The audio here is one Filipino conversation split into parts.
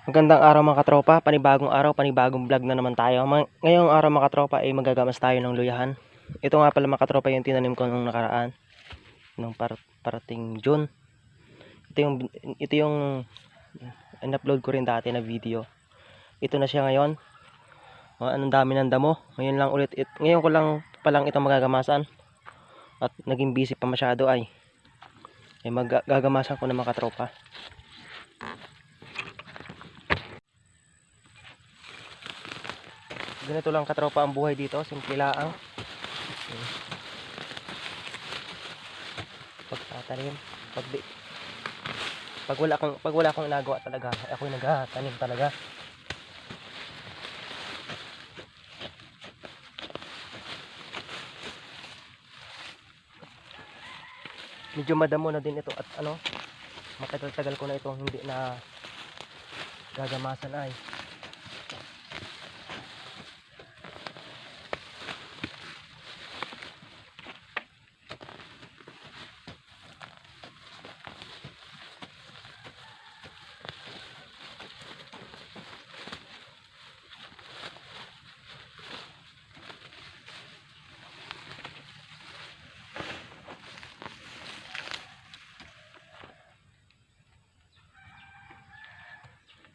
Magandang araw mga katropa, panibagong araw, panibagong vlog na naman tayo. Ngayong araw mga katropa ay magagamas tayo ng luyahan. Ito nga pala mga katropa yung tinanim ko nung nakaraan, nung parating June. Ito yung in-upload ko rin dati na video. Ito na siya ngayon. Anong dami ng damo. Ngayon ko lang palang ito magagamasan. At naging busy pa masyado ay magagamasan ko na mga katropa. Ganito lang katropa ang buhay dito, simple lang. Pagtatanim, pag wala akong nagawa talaga, ako yung nagtatanim talaga. Medyo madamo na din ito at matagal-tagal ko na itong hindi na gagamasan ay.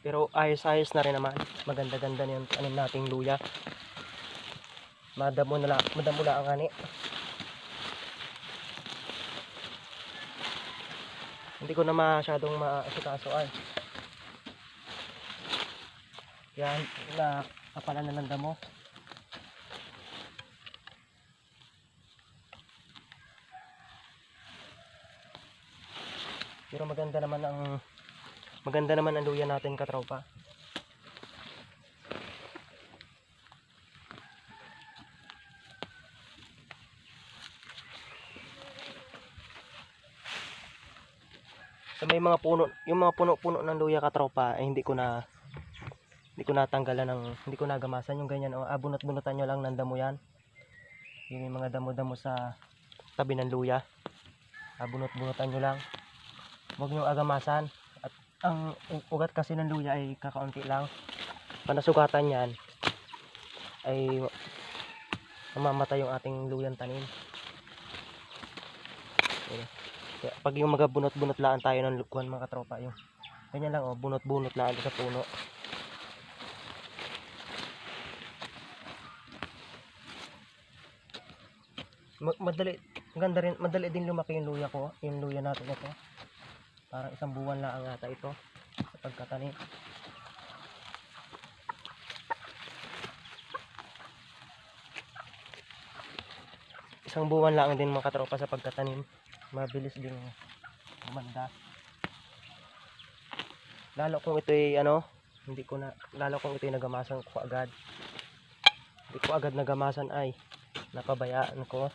Pero ayos-ayos na rin naman. Maganda-ganda na yung tanim nating luya. Madamo na ang ani. Hindi ko na masyadong maasikaso ay. Yan, kapalan na ng damo. Pero maganda naman ang luya natin katropa. So may mga puno, yung mga puno-puno ng luya katropa ay hindi ko natanggalan hindi ko nagamasan yung ganyan. Bunot-bunutan nyo lang ng damo yan. Yung mga damo-damo sa tabi ng luya. Bunot-bunutan nyo lang. Huwag nyo agamasan. At ang ugat kasi ng luya ay kakaunti lang. Panasugatan yan ay mamamatay yung ating luyang tanim. Kaya pag yung bunot-bunot laan tayo ng lukuhan mga katropa, yung ganyan lang bunot-bunot laan sa puno. Madali din lumaki yung luya ko, yung luya natin ito. Parang isang buwan lang ata ito sa pagkatanim. Isang buwan lang din mga katropa sa pagkatanim. Mabilis din umanda. Lalo kung ito'y nagamasan ko agad. Hindi ko agad nagamasan ay napabayaan ko.